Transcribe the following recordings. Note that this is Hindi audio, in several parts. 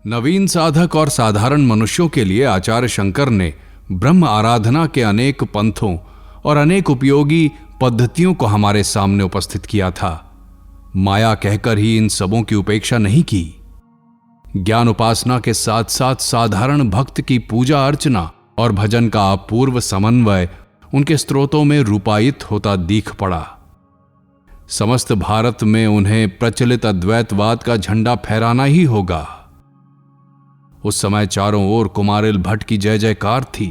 नवीन साधक और साधारण मनुष्यों के लिए आचार्य शंकर ने ब्रह्म आराधना के अनेक पंथों और अनेक उपयोगी पद्धतियों को हमारे सामने उपस्थित किया था। माया कहकर ही इन सबों की उपेक्षा नहीं की। ज्ञान उपासना के साथ साथ साधारण भक्त की पूजा अर्चना और भजन का अपूर्व समन्वय उनके स्त्रोतों में रूपायित होता दिख पड़ा। समस्त भारत में उन्हें प्रचलित अद्वैतवाद का झंडा फहराना ही होगा। उस समय चारों ओर कुमारिल भट्ट की जय जयकार थी।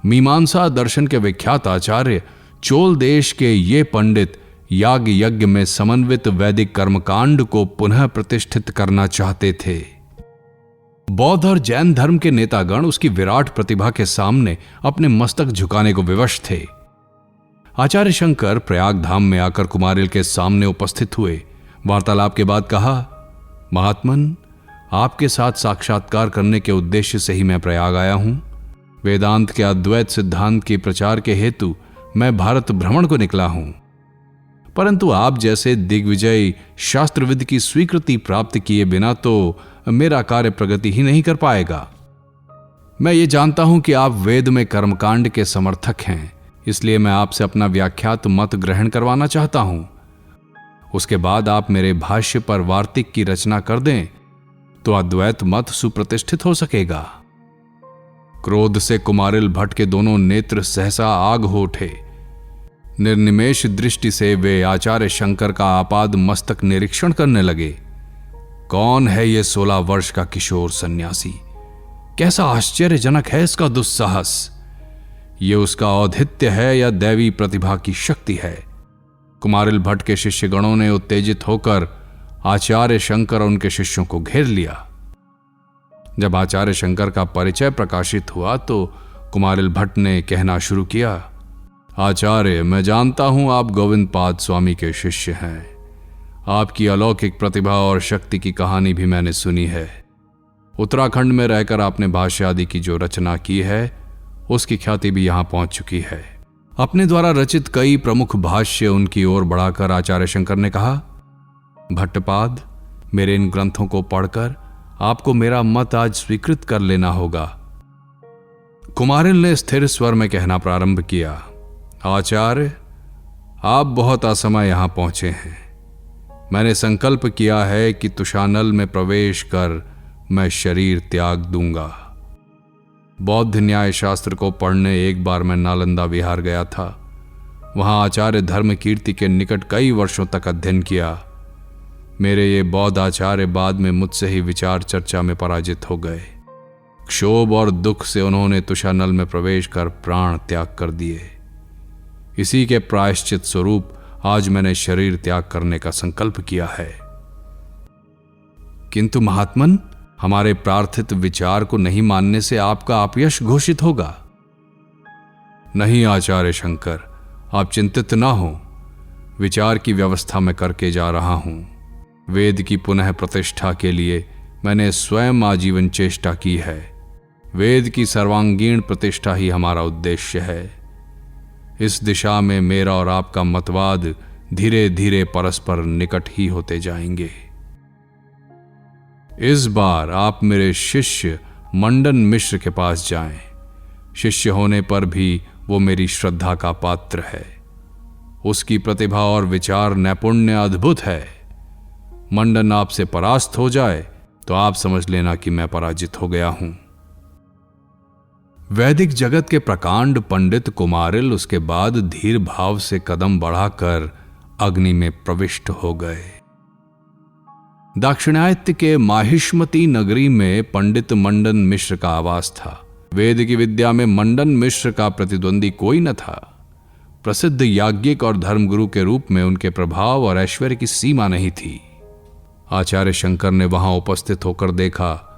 मीमांसा दर्शन के विख्यात आचार्य चोल देश के ये पंडित याग यज्ञ में समन्वित वैदिक कर्मकांड को पुनः प्रतिष्ठित करना चाहते थे। बौद्ध और जैन धर्म के नेतागण उसकी विराट प्रतिभा के सामने अपने मस्तक झुकाने को विवश थे। आचार्य शंकर प्रयाग धाम में आकर कुमारिल के सामने उपस्थित हुए। वार्तालाप के बाद कहा, महात्मन, आपके साथ साक्षात्कार करने के उद्देश्य से ही मैं प्रयाग आया हूं। वेदांत के अद्वैत सिद्धांत के प्रचार के हेतु मैं भारत भ्रमण को निकला हूं, परंतु आप जैसे दिग्विजयी शास्त्रविद की स्वीकृति प्राप्त किए बिना तो मेरा कार्य प्रगति ही नहीं कर पाएगा। मैं ये जानता हूं कि आप वेद में कर्मकांड के समर्थक हैं, इसलिए मैं आपसे अपना व्याख्यात मत ग्रहण करवाना चाहता हूं। उसके बाद आप मेरे भाष्य पर वार्तिक की रचना कर दें तो अद्वैत मत सुप्रतिष्ठित हो सकेगा। क्रोध से कुमारिल भट्ट के दोनों नेत्र सहसा आग हो उठे। निर्निमेष दृष्टि से वे आचार्य शंकर का आपाद मस्तक निरीक्षण करने लगे। कौन है ये 16 वर्ष का किशोर सन्यासी? कैसा आश्चर्यजनक है इसका दुस्साहस! ये उसका औधित्य है या दैवी प्रतिभा की शक्ति है? कुमारिल भट्ट के शिष्यगणों ने उत्तेजित होकर आचार्य शंकर और उनके शिष्यों को घेर लिया। जब आचार्य शंकर का परिचय प्रकाशित हुआ तो कुमारिल भट्ट ने कहना शुरू किया, आचार्य, मैं जानता हूं आप गोविंद पाद स्वामी के शिष्य हैं। आपकी अलौकिक प्रतिभा और शक्ति की कहानी भी मैंने सुनी है। उत्तराखंड में रहकर आपने भाष्य आदि की जो रचना की है उसकी ख्याति भी यहां पहुंच चुकी है। अपने द्वारा रचित कई प्रमुख भाष्य उनकी ओर बढ़ाकर आचार्य शंकर ने कहा, भट्टपाद, मेरे इन ग्रंथों को पढ़कर आपको मेरा मत आज स्वीकृत कर लेना होगा। कुमारिल ने स्थिर स्वर में कहना प्रारंभ किया, आचार्य, आप बहुत असमय यहां पहुंचे हैं। मैंने संकल्प किया है कि तुषानल में प्रवेश कर मैं शरीर त्याग दूंगा। बौद्ध न्याय शास्त्र को पढ़ने एक बार मैं नालंदा विहार गया था। वहां आचार्य धर्म कीर्ति के निकट कई वर्षों तक अध्ययन किया। मेरे ये बौद्ध आचार्य बाद में मुझसे ही विचार चर्चा में पराजित हो गए। क्षोभ और दुख से उन्होंने तुषानल में प्रवेश कर प्राण त्याग कर दिए। इसी के प्रायश्चित स्वरूप आज मैंने शरीर त्याग करने का संकल्प किया है। किंतु महात्मन, हमारे प्रार्थित विचार को नहीं मानने से आपका अपयश घोषित होगा। नहीं आचार्य शंकर, आप चिंतित ना हो। विचार की व्यवस्था मैं करके जा रहा हूं। वेद की पुनः प्रतिष्ठा के लिए मैंने स्वयं आजीवन चेष्टा की है। वेद की सर्वांगीण प्रतिष्ठा ही हमारा उद्देश्य है। इस दिशा में मेरा और आपका मतवाद धीरे धीरे परस्पर निकट ही होते जाएंगे। इस बार आप मेरे शिष्य मंडन मिश्र के पास जाएं। शिष्य होने पर भी वो मेरी श्रद्धा का पात्र है। उसकी प्रतिभा और विचार नैपुण्य अद्भुत है। मंडन आपसे परास्त हो जाए तो आप समझ लेना कि मैं पराजित हो गया हूं। वैदिक जगत के प्रकांड पंडित कुमारिल उसके बाद धीर भाव से कदम बढ़ाकर अग्नि में प्रविष्ट हो गए। दाक्षिणात्य के माहिष्मती नगरी में पंडित मंडन मिश्र का आवास था। वेद की विद्या में मंडन मिश्र का प्रतिद्वंदी कोई न था। प्रसिद्ध याज्ञिक और धर्मगुरु के रूप में उनके प्रभाव और ऐश्वर्य की सीमा नहीं थी। आचार्य शंकर ने वहां उपस्थित होकर देखा,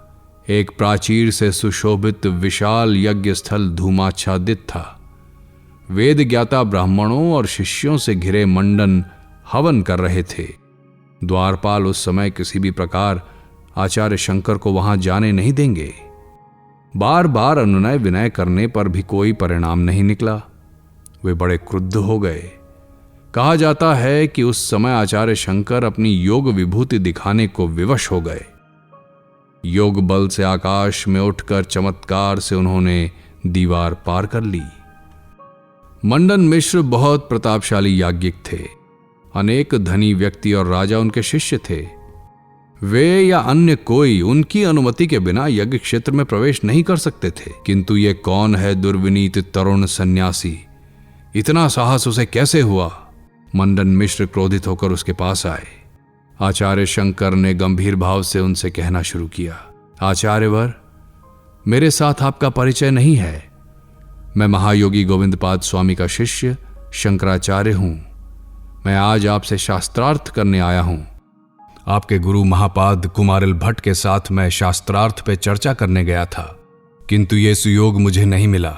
एक प्राचीर से सुशोभित विशाल यज्ञ स्थल धूमाच्छादित था। वेद ज्ञाता ब्राह्मणों और शिष्यों से घिरे मंडन हवन कर रहे थे। द्वारपाल उस समय किसी भी प्रकार आचार्य शंकर को वहां जाने नहीं देंगे। बार बार अनुनय विनय करने पर भी कोई परिणाम नहीं निकला। वे बड़े क्रुद्ध हो गए। कहा जाता है कि उस समय आचार्य शंकर अपनी योग विभूति दिखाने को विवश हो गए। योग बल से आकाश में उठकर चमत्कार से उन्होंने दीवार पार कर ली। मंडन मिश्र बहुत प्रतापशाली याज्ञिक थे। अनेक धनी व्यक्ति और राजा उनके शिष्य थे। वे या अन्य कोई उनकी अनुमति के बिना यज्ञ क्षेत्र में प्रवेश नहीं कर सकते थे। किंतु ये कौन है दुर्विनीत तरुण सन्यासी, इतना साहस उसे कैसे हुआ? मंडन मिश्र क्रोधित होकर उसके पास आए। आचार्य शंकर ने गंभीर भाव से उनसे कहना शुरू किया, आचार्यवर, मेरे साथ आपका परिचय नहीं है। मैं महायोगी गोविंदपाद स्वामी का शिष्य शंकराचार्य हूं। मैं आज आपसे शास्त्रार्थ करने आया हूं। आपके गुरु महापाद कुमारिल भट्ट के साथ मैं शास्त्रार्थ पे चर्चा करने गया था, किंतु यह सुयोग मुझे नहीं मिला।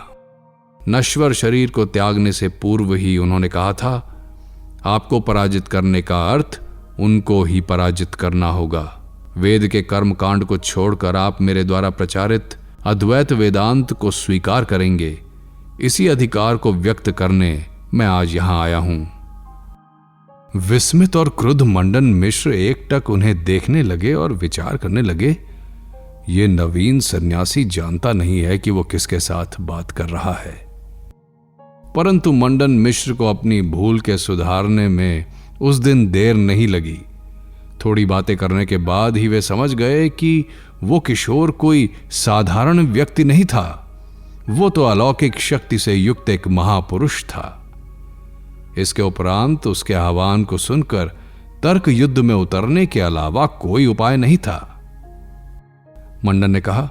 नश्वर शरीर को त्यागने से पूर्व ही उन्होंने कहा था, आपको पराजित करने का अर्थ उनको ही पराजित करना होगा। वेद के कर्म कांड को छोड़कर आप मेरे द्वारा प्रचारित अद्वैत वेदांत को स्वीकार करेंगे, इसी अधिकार को व्यक्त करने मैं आज यहां आया हूं। विस्मित और क्रुद्ध मंडन मिश्र एकटक उन्हें देखने लगे और विचार करने लगे, ये नवीन सन्यासी जानता नहीं है कि वो किसके साथ बात कर रहा है। परंतु मंडन मिश्र को अपनी भूल के सुधारने में उस दिन देर नहीं लगी। थोड़ी बातें करने के बाद ही वे समझ गए कि वो किशोर कोई साधारण व्यक्ति नहीं था, वो तो अलौकिक शक्ति से युक्त एक महापुरुष था। इसके उपरांत उसके आह्वान को सुनकर तर्क युद्ध में उतरने के अलावा कोई उपाय नहीं था। मंडन ने कहा,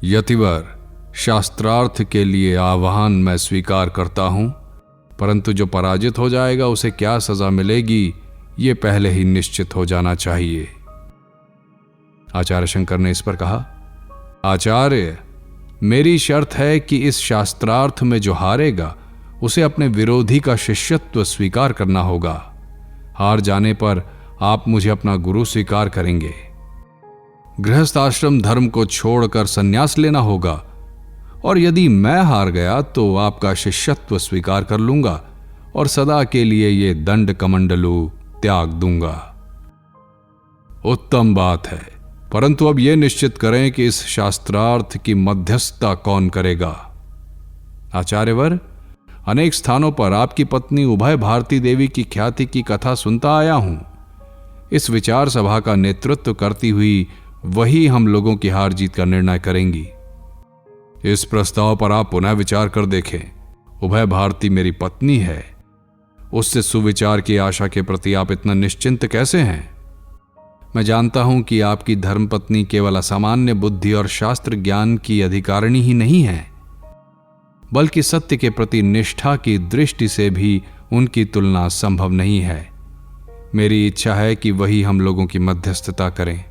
यतिवर, शास्त्रार्थ के लिए आह्वान मैं स्वीकार करता हूं, परंतु जो पराजित हो जाएगा उसे क्या सजा मिलेगी ये पहले ही निश्चित हो जाना चाहिए। आचार्य शंकर ने इस पर कहा, आचार्य, मेरी शर्त है कि इस शास्त्रार्थ में जो हारेगा उसे अपने विरोधी का शिष्यत्व स्वीकार करना होगा। हार जाने पर आप मुझे अपना गुरु स्वीकार करेंगे। गृहस्थाश्रम धर्म को छोड़कर संन्यास लेना होगा, और यदि मैं हार गया तो आपका शिष्यत्व स्वीकार कर लूंगा और सदा के लिए ये दंड कमंडलू त्याग दूंगा। उत्तम बात है, परंतु अब यह निश्चित करें कि इस शास्त्रार्थ की मध्यस्थता कौन करेगा। आचार्यवर, अनेक स्थानों पर आपकी पत्नी उभय भारती देवी की ख्याति की कथा सुनता आया हूं। इस विचार सभा का नेतृत्व करती हुई वही हम लोगों की हार जीत का निर्णय करेंगी। इस प्रस्ताव पर आप पुनः विचार कर देखें। उभय भारती मेरी पत्नी है, उससे सुविचार की आशा के प्रति आप इतना निश्चिंत कैसे हैं? मैं जानता हूं कि आपकी धर्मपत्नी केवल असामान्य बुद्धि और शास्त्र ज्ञान की अधिकारिणी ही नहीं है, बल्कि सत्य के प्रति निष्ठा की दृष्टि से भी उनकी तुलना संभव नहीं है। मेरी इच्छा है कि वही हम लोगों की मध्यस्थता करें।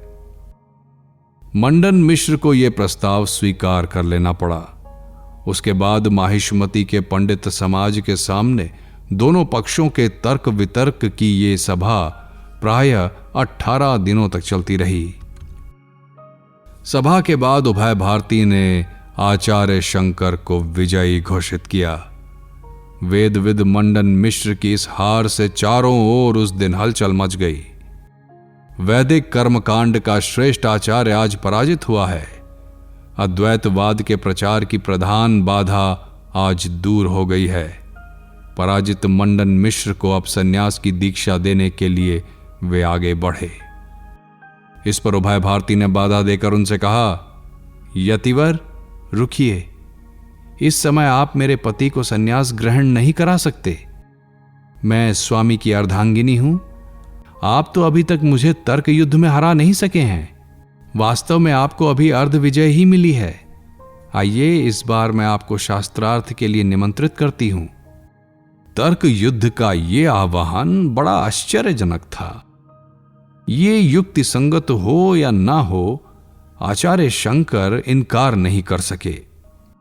मंडन मिश्र को यह प्रस्ताव स्वीकार कर लेना पड़ा। उसके बाद माहिष्मती के पंडित समाज के सामने दोनों पक्षों के तर्क वितर्क की ये सभा प्रायः 18 दिनों तक चलती रही। सभा के बाद उभय भारती ने आचार्य शंकर को विजयी घोषित किया। वेदविद मंडन मिश्र की इस हार से चारों ओर उस दिन हलचल मच गई। वैदिक कर्मकांड का श्रेष्ठ आचार्य आज पराजित हुआ है। अद्वैतवाद के प्रचार की प्रधान बाधा आज दूर हो गई है। पराजित मंडन मिश्र को अब सन्यास की दीक्षा देने के लिए वे आगे बढ़े। इस पर उभय भारती ने बाधा देकर उनसे कहा, यतिवर, रुकिए, इस समय आप मेरे पति को सन्यास ग्रहण नहीं करा सकते। मैं स्वामी की अर्धांगिनी हूं। आप तो अभी तक मुझे तर्क युद्ध में हरा नहीं सके हैं। वास्तव में आपको अभी अर्ध विजय ही मिली है। आइए, इस बार मैं आपको शास्त्रार्थ के लिए निमंत्रित करती हूं। तर्क युद्ध का यह आह्वान बड़ा आश्चर्यजनक था। ये युक्ति संगत हो या ना हो, आचार्य शंकर इनकार नहीं कर सके।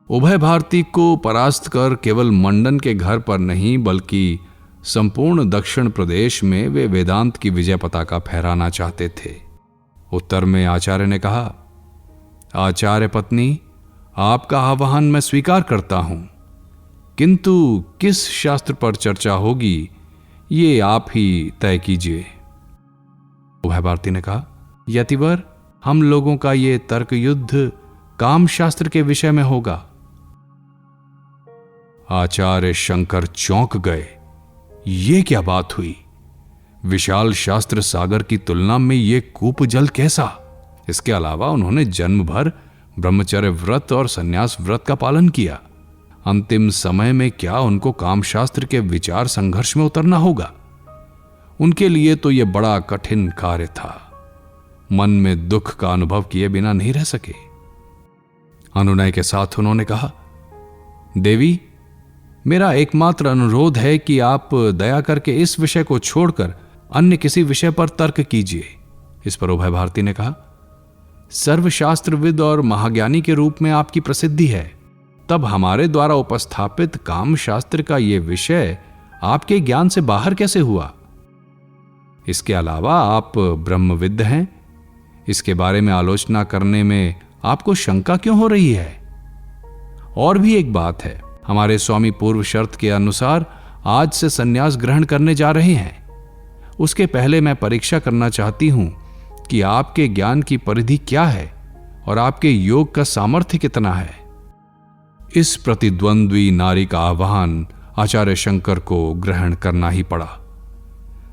उभय भारती को परास्त कर केवल मंडन के घर पर नहीं बल्कि संपूर्ण दक्षिण प्रदेश में वे वेदांत की विजय पताका फहराना चाहते थे। उत्तर में आचार्य ने कहा, आचार्य पत्नी, आपका आह्वान मैं स्वीकार करता हूं, किंतु किस शास्त्र पर चर्चा होगी ये आप ही तय कीजिए। उभय भारती ने कहा, यतिवर, हम लोगों का ये तर्क युद्ध काम शास्त्र के विषय में होगा। आचार्य शंकर चौंक गए। ये क्या बात हुई? विशाल शास्त्र सागर की तुलना में ये कूप जल कैसा? इसके अलावा उन्होंने जन्म भर ब्रह्मचर्य व्रत और संन्यास व्रत का पालन किया। अंतिम समय में क्या उनको कामशास्त्र के विचार संघर्ष में उतरना होगा? उनके लिए तो यह बड़ा कठिन कार्य था। मन में दुख का अनुभव किए बिना नहीं रह सके। अनुनय के साथ उन्होंने कहा, देवी, मेरा एकमात्र अनुरोध है कि आप दया करके इस विषय को छोड़कर अन्य किसी विषय पर तर्क कीजिए। इस पर उभय भारती ने कहा, सर्वशास्त्रविद और महाज्ञानी के रूप में आपकी प्रसिद्धि है, तब हमारे द्वारा उपस्थापित काम शास्त्र का यह विषय आपके ज्ञान से बाहर कैसे हुआ? इसके अलावा आप ब्रह्मविद्ध हैं। इसके बारे में आलोचना करने में आपको शंका क्यों हो रही है? और भी एक बात है, हमारे स्वामी पूर्व शर्त के अनुसार आज से संन्यास ग्रहण करने जा रहे हैं। उसके पहले मैं परीक्षा करना चाहती हूं कि आपके ज्ञान की परिधि क्या है और आपके योग का सामर्थ्य कितना है। इस प्रतिद्वंद्वी नारी का आह्वान आचार्य शंकर को ग्रहण करना ही पड़ा।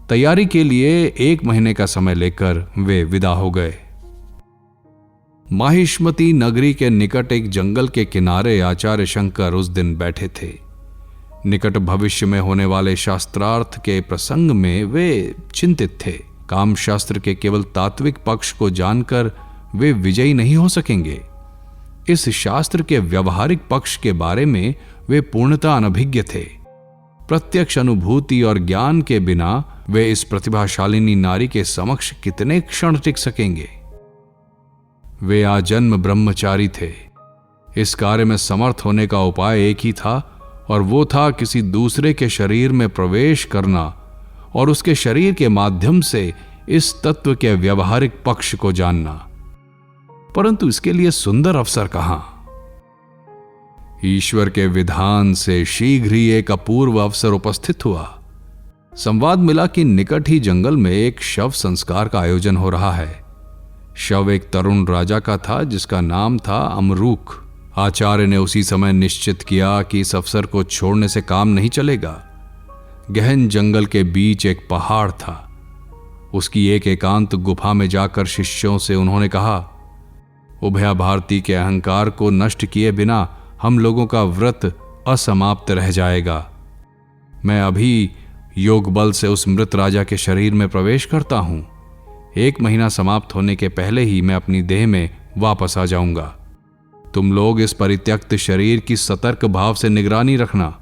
तैयारी के लिए 1 महीने का समय लेकर वे विदा हो गए। माहिष्मती नगरी के निकट एक जंगल के किनारे आचार्य शंकर उस दिन बैठे थे। निकट भविष्य में होने वाले शास्त्रार्थ के प्रसंग में वे चिंतित थे। काम शास्त्र के केवल तात्विक पक्ष को जानकर वे विजयी नहीं हो सकेंगे। इस शास्त्र के व्यवहारिक पक्ष के बारे में वे पूर्णतः अनभिज्ञ थे। प्रत्यक्ष अनुभूति और ज्ञान के बिना वे इस प्रतिभाशालिनी नारी के समक्ष कितने क्षण टिक सकेंगे? वे आजन्म ब्रह्मचारी थे। इस कार्य में समर्थ होने का उपाय एक ही था, और वो था किसी दूसरे के शरीर में प्रवेश करना और उसके शरीर के माध्यम से इस तत्व के व्यवहारिक पक्ष को जानना। परंतु इसके लिए सुंदर अवसर कहां? ईश्वर के विधान से शीघ्र ही एक अपूर्व अवसर उपस्थित हुआ। संवाद मिला कि निकट ही जंगल में एक शव संस्कार का आयोजन हो रहा है। शव एक तरुण राजा का था जिसका नाम था अमरूक। आचार्य ने उसी समय निश्चित किया कि इस अवसर को छोड़ने से काम नहीं चलेगा। गहन जंगल के बीच एक पहाड़ था। उसकी एक एकांत गुफा में जाकर शिष्यों से उन्होंने कहा, उभया भारती के अहंकार को नष्ट किए बिना हम लोगों का व्रत असमाप्त रह जाएगा। मैं अभी योग बल से उस मृत राजा के शरीर में प्रवेश करता हूं। 1 महीना समाप्त होने के पहले ही मैं अपनी देह में वापस आ जाऊंगा। तुम लोग इस परित्यक्त शरीर की सतर्क भाव से निगरानी रखना।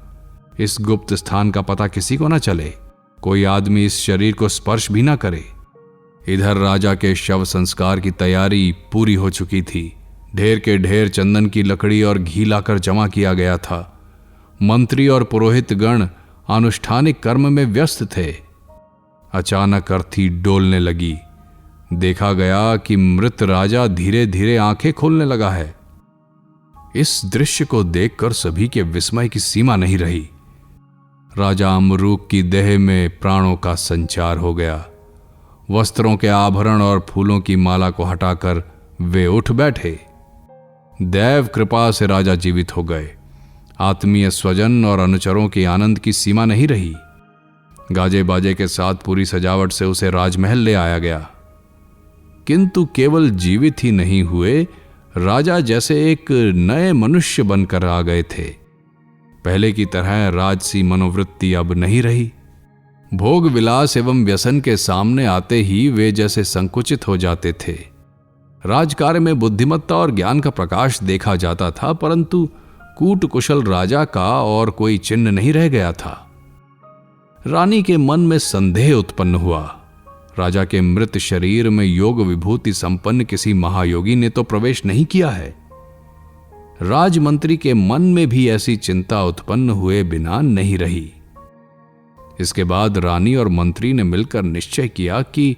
इस गुप्त स्थान का पता किसी को न चले। कोई आदमी इस शरीर को स्पर्श भी ना करे। इधर राजा के शव संस्कार की तैयारी पूरी हो चुकी थी। ढेर के ढेर चंदन की लकड़ी और घी लाकर जमा किया गया था। मंत्री और पुरोहित गण अनुष्ठानिक कर्म में व्यस्त थे। अचानक अर्थी डोलने लगी। देखा गया कि मृत राजा धीरे धीरे आंखें खोलने लगा है। इस दृश्य को देखकर सभी के विस्मय की सीमा नहीं रही। राजा अमरूक की देह में प्राणों का संचार हो गया। वस्त्रों के आभरण और फूलों की माला को हटाकर वे उठ बैठे। दैव कृपा से राजा जीवित हो गए। आत्मीय स्वजन और अनुचरों के आनंद की सीमा नहीं रही। गाजे बाजे के साथ पूरी सजावट से उसे राजमहल ले आया गया। किंतु केवल जीवित ही नहीं हुए, राजा जैसे एक नए मनुष्य बनकर आ गए थे। पहले की तरह राजसी मनोवृत्ति अब नहीं रही। भोग विलास एवं व्यसन के सामने आते ही वे जैसे संकुचित हो जाते थे। राजकार्य में बुद्धिमत्ता और ज्ञान का प्रकाश देखा जाता था, परंतु कूट कुशल राजा का और कोई चिन्ह नहीं रह गया था। रानी के मन में संदेह उत्पन्न हुआ। राजा के मृत शरीर में योग विभूति संपन्न किसी महायोगी ने तो प्रवेश नहीं किया है। राजमंत्री के मन में भी ऐसी चिंता उत्पन्न हुए बिना नहीं रही। इसके बाद रानी और मंत्री ने मिलकर निश्चय किया कि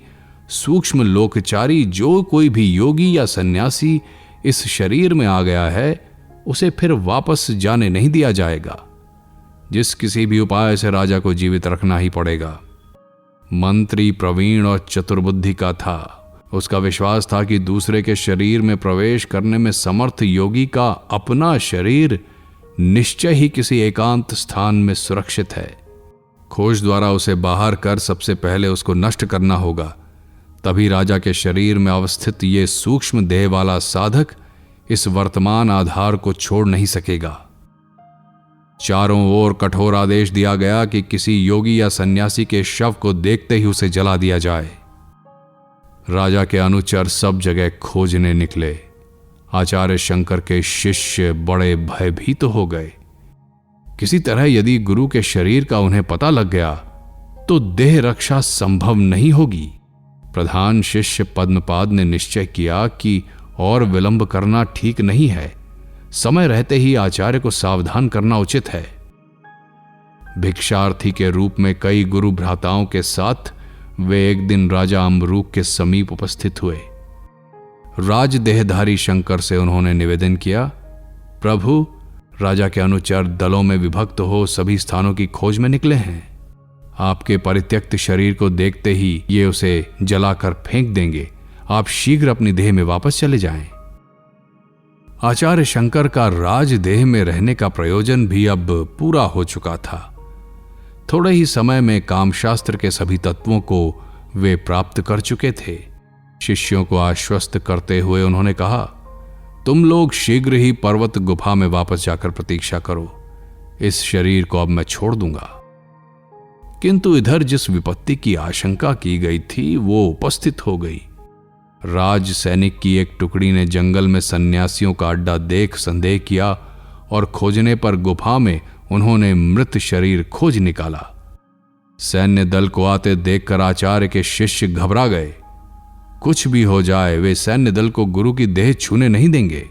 सूक्ष्म लोकचारी जो कोई भी योगी या सन्यासी इस शरीर में आ गया है, उसे फिर वापस जाने नहीं दिया जाएगा। जिस किसी भी उपाय से राजा को जीवित रखना ही पड़ेगा। मंत्री प्रवीण और चतुर्बुद्धि का था। उसका विश्वास था कि दूसरे के शरीर में प्रवेश करने में समर्थ योगी का अपना शरीर निश्चय ही किसी एकांत स्थान में सुरक्षित है। खोज द्वारा उसे बाहर कर सबसे पहले उसको नष्ट करना होगा, तभी राजा के शरीर में अवस्थित ये सूक्ष्म देह वाला साधक इस वर्तमान आधार को छोड़ नहीं सकेगा। चारों ओर कठोर आदेश दिया गया कि किसी योगी या सन्यासी के शव को देखते ही उसे जला दिया जाए। राजा के अनुचर सब जगह खोजने निकले। आचार्य शंकर के शिष्य बड़े भयभीत हो गए। किसी तरह यदि गुरु के शरीर का उन्हें पता लग गया तो देह रक्षा संभव नहीं होगी। प्रधान शिष्य पद्मपाद ने निश्चय किया कि और विलंब करना ठीक नहीं है, समय रहते ही आचार्य को सावधान करना उचित है। भिक्षार्थी के रूप में कई गुरु भ्राताओं के साथ वे एक दिन राजा अम्बरूक के समीप उपस्थित हुए। राजदेहधारी शंकर से उन्होंने निवेदन किया, प्रभु, राजा के अनुचर दलों में विभक्त हो सभी स्थानों की खोज में निकले हैं। आपके परित्यक्त शरीर को देखते ही ये उसे जलाकर फेंक देंगे। आप शीघ्र अपनी देह में वापस चले जाएं। आचार्य शंकर का राजदेह में रहने का प्रयोजन भी अब पूरा हो चुका था। थोड़े ही समय में कामशास्त्र के सभी तत्वों को वे प्राप्त कर चुके थे। शिष्यों को आश्वस्त करते हुए उन्होंने कहा, तुम लोग शीघ्र ही पर्वत गुफा में वापस जाकर प्रतीक्षा करो। इस शरीर को अब मैं छोड़ दूंगा। किंतु इधर जिस विपत्ति की आशंका की गई थी वो उपस्थित हो गई। राज सैनिक की एक टुकड़ी ने जंगल में सन्यासियों का अड्डा देख संदेह किया और खोजने पर गुफा में उन्होंने मृत शरीर खोज निकाला। सैन्य दल को आते देखकर आचार्य के शिष्य घबरा गए। कुछ भी हो जाए वे सैन्य दल को गुरु की देह छूने नहीं देंगे।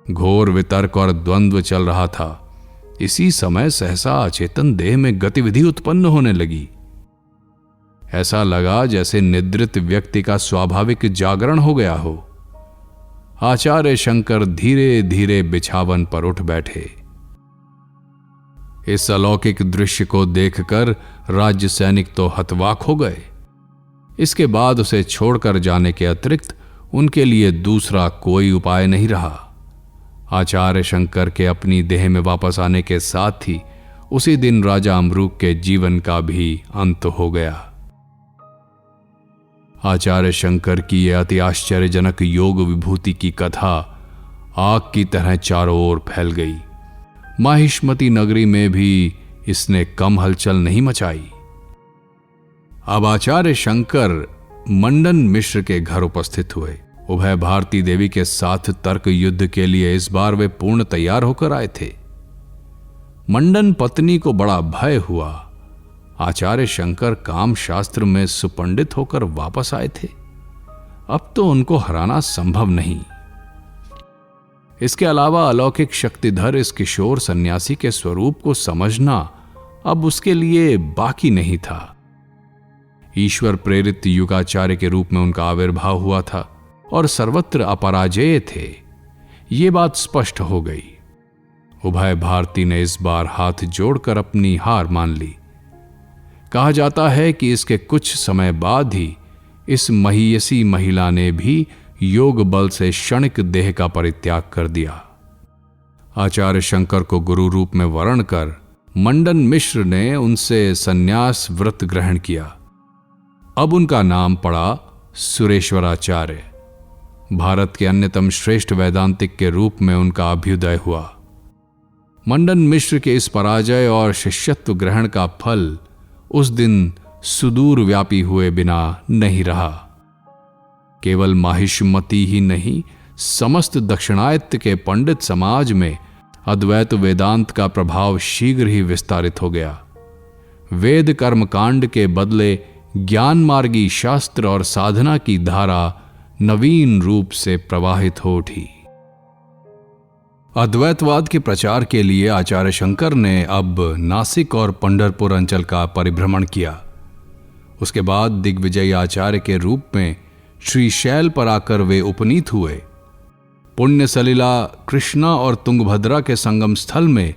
घोर वितर्क और द्वंद्व चल रहा था। इसी समय सहसा अचेतन देह में गतिविधि उत्पन्न होने लगी। ऐसा लगा जैसे निद्रित व्यक्ति का स्वाभाविक जागरण हो गया हो। आचार्य शंकर धीरे धीरे बिछावन पर उठ बैठे। इस अलौकिक दृश्य को देखकर राज्य सैनिक तो हतवाक हो गए। इसके बाद उसे छोड़कर जाने के अतिरिक्त उनके लिए दूसरा कोई उपाय नहीं रहा। आचार्य शंकर के अपनी देह में वापस आने के साथ ही उसी दिन राजा अम्बरूक के जीवन का भी अंत हो गया। आचार्य शंकर की यह अति आश्चर्यजनक योग विभूति की कथा आग की तरह चारों ओर फैल गई। माहिष्मती नगरी में भी इसने कम हलचल नहीं मचाई। अब आचार्य शंकर मंडन मिश्र के घर उपस्थित हुए। उभय भारती देवी के साथ तर्क युद्ध के लिए इस बार वे पूर्ण तैयार होकर आए थे। मंडन पत्नी को बड़ा भय हुआ। आचार्य शंकर काम शास्त्र में सुपंडित होकर वापस आए थे, अब तो उनको हराना संभव नहीं। इसके अलावा अलौकिक शक्तिधर इस किशोर सन्यासी के स्वरूप को समझना अब उसके लिए बाकी नहीं था। ईश्वर प्रेरित युगाचार्य के रूप में उनका आविर्भाव हुआ था और सर्वत्र अपराजेय थे, ये बात स्पष्ट हो गई। उभय भारती ने इस बार हाथ जोड़कर अपनी हार मान ली। कहा जाता है कि इसके कुछ समय बाद ही इस महीयसी महिला ने भी योग बल से क्षणिक देह का परित्याग कर दिया। आचार्य शंकर को गुरु रूप में वर्ण कर मंडन मिश्र ने उनसे संन्यास व्रत ग्रहण किया। अब उनका नाम पड़ा सुरेश्वराचार्य। भारत के अन्यतम श्रेष्ठ वैदांतिक के रूप में उनका अभ्युदय हुआ। मंडन मिश्र के इस पराजय और शिष्यत्व ग्रहण का फल उस दिन सुदूर व्यापी हुए बिना नहीं रहा। केवल माहिष्मती ही नहीं, समस्त दक्षिणायत्य के पंडित समाज में अद्वैत वेदांत का प्रभाव शीघ्र ही विस्तारित हो गया। वेद कर्मकांड के बदले ज्ञान मार्गी शास्त्र और साधना की धारा नवीन रूप से प्रवाहित हो उठी। अद्वैतवाद के प्रचार के लिए आचार्य शंकर ने अब नासिक और पंढरपुर अंचल का परिभ्रमण किया। उसके बाद दिग्विजयी आचार्य के रूप में श्रीशैल पर आकर वे उपनीत हुए। पुण्य सलिला कृष्णा और तुंगभद्रा के संगम स्थल में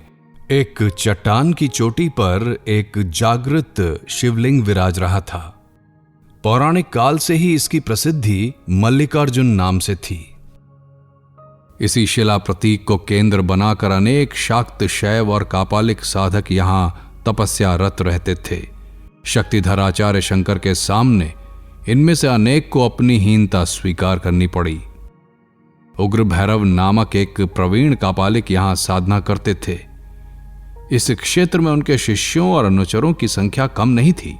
एक चट्टान की चोटी पर एक जागृत शिवलिंग विराज रहा था। पौराणिक काल से ही इसकी प्रसिद्धि मल्लिकार्जुन नाम से थी। इसी शिला प्रतीक को केंद्र बनाकर अनेक शाक्त, शैव और कापालिक साधक यहां तपस्यारत रहते थे। शक्तिधर आचार्य शंकर के सामने इनमें से अनेक को अपनी हीनता स्वीकार करनी पड़ी। उग्र भैरव नामक एक प्रवीण कापालिक यहां साधना करते थे। इस क्षेत्र में उनके शिष्यों और अनुचरों की संख्या कम नहीं थी।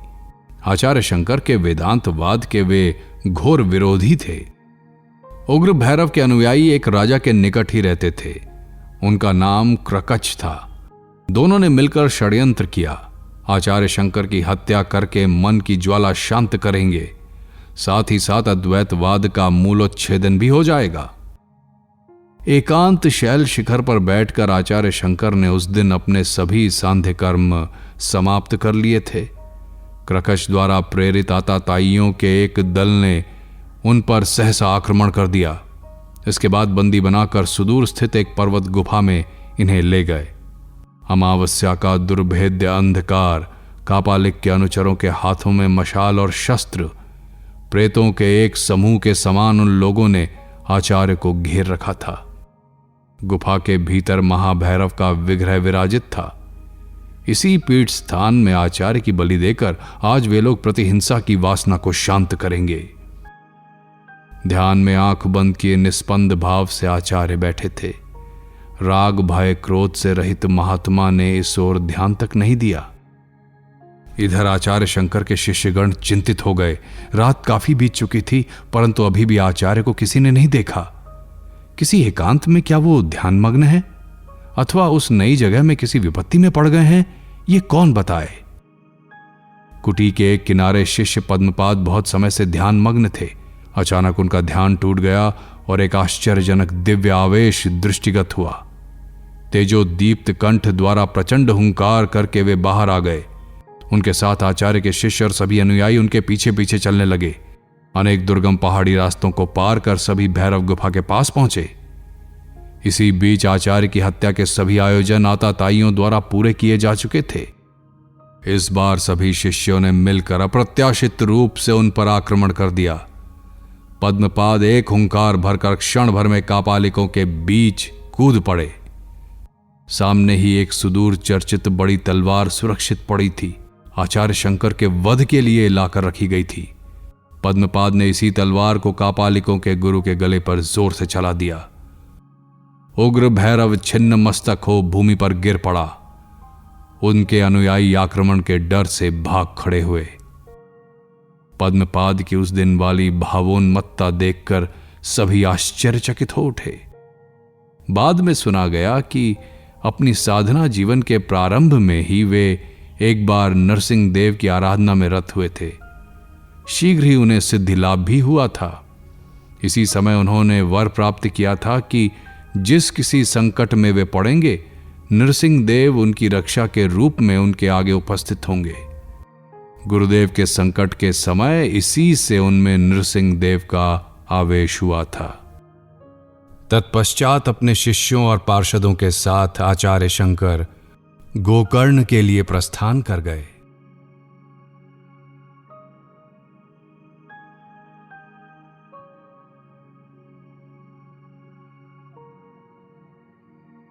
आचार्य शंकर के वेदांतवाद के वे घोर विरोधी थे। उग्र भैरव के अनुयायी एक राजा के निकट ही रहते थे। उनका नाम क्रकच था। दोनों ने मिलकर षड्यंत्र किया। आचार्य शंकर की हत्या करके मन की ज्वाला शांत करेंगे, साथ ही साथ अद्वैतवाद का मूलोच्छेदन भी हो जाएगा। एकांत शैल शिखर पर बैठकर आचार्य शंकर ने उस दिन अपने सभी सांध्य कर्म समाप्त कर लिए थे। क्रकश द्वारा प्रेरित आताताइयों के एक दल ने उन पर सहसा आक्रमण कर दिया। इसके बाद बंदी बनाकर सुदूर स्थित एक पर्वत गुफा में इन्हें ले गए। अमावस्या का दुर्भेद्य अंधकार, कापालिक के अनुचरों के हाथों में मशाल और शस्त्र, प्रेतों के एक समूह के समान उन लोगों ने आचार्य को घेर रखा था। गुफा के भीतर महाभैरव का विग्रह विराजित था। इसी पीठ स्थान में आचार्य की बलि देकर आज वे लोग प्रतिहिंसा की वासना को शांत करेंगे। ध्यान में आंख बंद किए निस्पंद भाव से आचार्य बैठे थे। राग, भय, क्रोध से रहित महात्मा ने इस ओर ध्यान तक नहीं दिया। इधर आचार्य शंकर के शिष्यगण चिंतित हो गए। रात काफी बीत चुकी थी, परंतु अभी भी आचार्य को किसी ने नहीं देखा। किसी एकांत में क्या वो ध्यानमग्न है, अथवा उस नई जगह में किसी विपत्ति में पड़ गए हैं, ये कौन बताए। कुटी के एक किनारे शिष्य पद्मपाद बहुत समय से ध्यानमग्न थे। अचानक उनका ध्यान टूट गया और एक आश्चर्यजनक दिव्य आवेश दृष्टिगत हुआ। तेजोदीप्त कंठ द्वारा प्रचंड हुंकार करके वे बाहर आ गए। उनके साथ आचार्य के शिष्य और सभी अनुयायी उनके पीछे पीछे चलने लगे। अनेक दुर्गम पहाड़ी रास्तों को पार कर सभी भैरव गुफा के पास पहुंचे। इसी बीच आचार्य की हत्या के सभी आयोजन आताताइयों द्वारा पूरे किए जा चुके थे। इस बार सभी शिष्यों ने मिलकर अप्रत्याशित रूप से उन पर आक्रमण कर दिया। पद्मपाद एक हुंकार भरकर क्षण भर में कापालिकों के बीच कूद पड़े। सामने ही एक सुदूर चर्चित बड़ी तलवार सुरक्षित पड़ी थी। आचार्य शंकर के वध के लिए लाकर रखी गई थी। पद्मपाद ने इसी तलवार को कापालिकों के गुरु के गले पर जोर से चला दिया। उग्र भैरव छिन्न मस्तक हो भूमि पर गिर पड़ा। उनके अनुयायी आक्रमण के डर से भाग खड़े हुए। पद्मपाद की उस दिन वाली भावोन्मत्ता देखकर सभी आश्चर्यचकित हो उठे। बाद में सुना गया कि अपनी साधना जीवन के प्रारंभ में ही वे एक बार नरसिंह देव की आराधना में रत हुए थे। शीघ्र ही उन्हें सिद्धि लाभ भी हुआ था। इसी समय उन्होंने वर प्राप्त किया था कि जिस किसी संकट में वे पड़ेंगे, नरसिंह देव उनकी रक्षा के रूप में उनके आगे उपस्थित होंगे। गुरुदेव के संकट के समय इसी से उनमें नरसिंह देव का आवेश हुआ था। तत्पश्चात अपने शिष्यों और पार्षदों के साथ आचार्य शंकर गोकर्ण के लिए प्रस्थान कर गए।